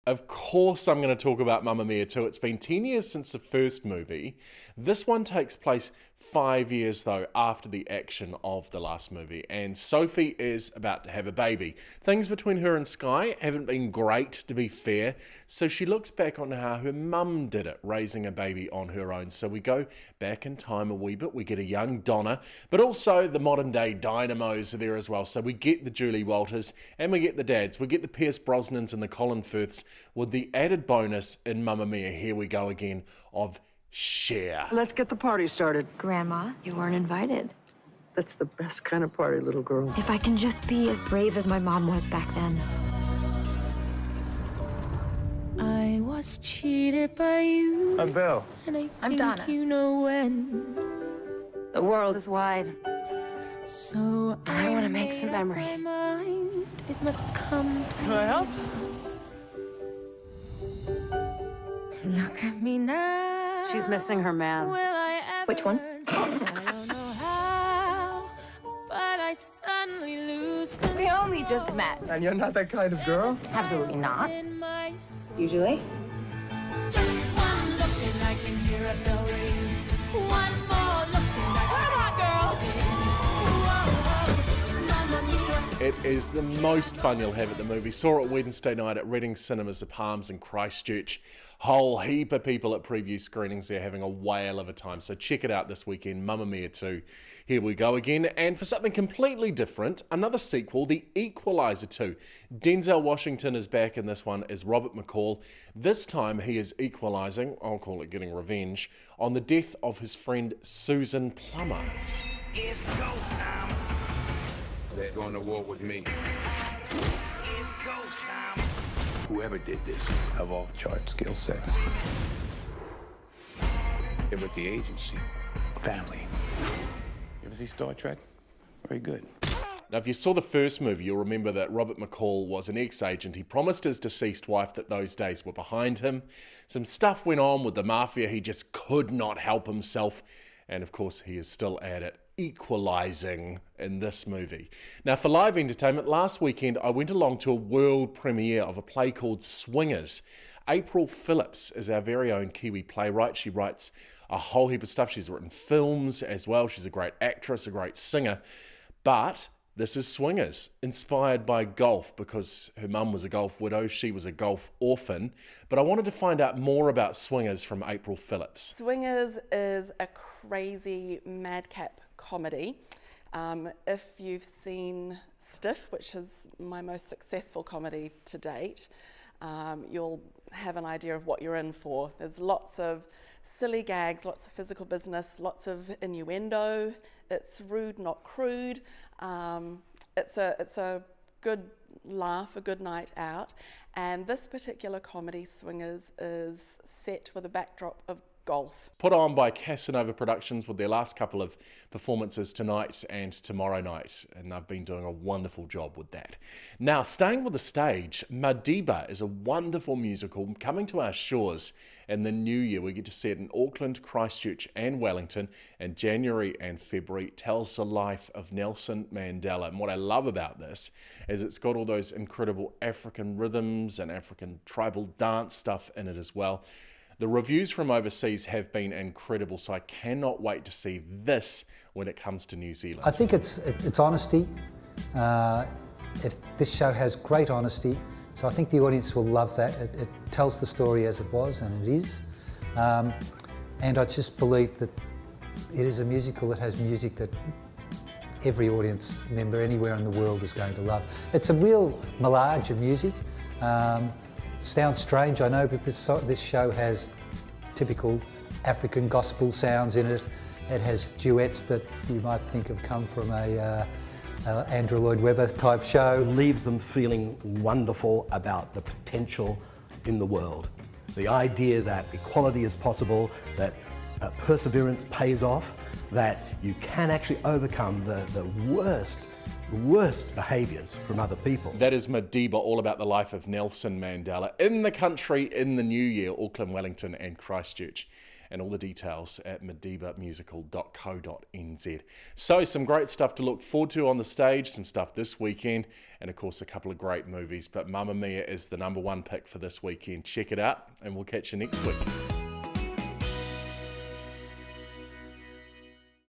Of course I'm going to talk about Mamma Mia 2. It's been 10 years since the first movie. This one takes place 5 years, though, after the action of the last movie. And Sophie is about to have a baby. Things between her and Sky haven't been great, to be fair. So she looks back on how her mum did it, raising a baby on her own. So we go back in time a wee bit. We get a young Donna, but also the modern day dynamos are there as well. So we get the Julie Walters and we get the dads. We get the Pierce Brosnans and the Colin Firths with the added bonus in Mamma Mia, here we go again, of Cher. Let's get the party started. Grandma, you weren't invited. That's the best kind of party, little girl. If I can just be as brave as my mom was back then. I was cheated by you. I'm Bill. And I I'm think Donna. you know when. The world is wide. So I wanna make made some up memories. my mind. It must come to Can I help? Look at me now. She's missing her man. Will I ever Which one? learn? I don't know how, but I suddenly lose control. We only just met. And you're not that kind of girl? Absolutely not. In my soul. Usually. Just one look and I can hear a bell ring. One more look and I can Mamma Mia. It is the most fun you'll have at the movie. Saw it Wednesday night at Reading Cinemas, The Palms in Christchurch. Whole heap of people at preview screenings there having a whale of a time. So check it out this weekend, Mamma Mia 2. Here we go again. And for something completely different, another sequel, The Equalizer 2. Denzel Washington is back in this one as Robert McCall. This time he is equalising, I'll call it getting revenge, on the death of his friend Susan Plummer. It's go time. They're going to war with me. It's go time. Whoever did this have off-chart skill sets. Yeah, but the agency, family. You ever see Star Trek? Very good. Now, if you saw the first movie, you'll remember that Robert McCall was an ex-agent. He promised his deceased wife that those days were behind him. Some stuff went on with the mafia. He just could not help himself. And of course, he is still at it, equalising in this movie. Now, for live entertainment, last weekend I went along to a world premiere of a play called Swingers. April Phillips is our very own Kiwi playwright. She writes a whole heap of stuff. She's written films as well. She's a great actress, a great singer. But this is Swingers, inspired by golf, because her mum was a golf widow, she was a golf orphan. But I wanted to find out more about Swingers from April Phillips. Swingers is a crazy madcap comedy. If you've seen Stiff, which is my most successful comedy to date, you'll have an idea of what you're in for. There's lots of silly gags, lots of physical business, lots of innuendo. It's rude, not crude. It's a good laugh, a good night out. And this particular comedy, Swingers, is set with a backdrop of golf. Put on by Casanova Productions with their last couple of performances tonight and tomorrow night, and they've been doing a wonderful job with that. Now, staying with the stage, Madiba is a wonderful musical coming to our shores in the new year. We get to see it in Auckland, Christchurch and Wellington, and January and February. Tells the life of Nelson Mandela. And what I love about this is it's got all those incredible African rhythms and African tribal dance stuff in it as well. The reviews from overseas have been incredible, so I cannot wait to see this when it comes to New Zealand. I think it's honesty. This show has great honesty, so I think the audience will love that. It tells the story as it was, and it is. And I just believe that it is a musical that has music that every audience member anywhere in the world is going to love. It's a real melange of music. Sounds strange, I know, but this show has typical African gospel sounds in it. It has duets that you might think have come from a Andrew Lloyd Webber type show. Leaves them feeling wonderful about the potential in the world. The idea that equality is possible, that perseverance pays off, that you can actually overcome the worst behaviours from other people. That is Madiba, all about the life of Nelson Mandela in the country in the new year, Auckland, Wellington and Christchurch. and all the details at medibamusical.co.nz. So some great stuff to look forward to on the stage, some stuff this weekend, and of course a couple of great movies. But Mamma Mia is the #1 pick for this weekend. Check it out, and we'll catch you next week.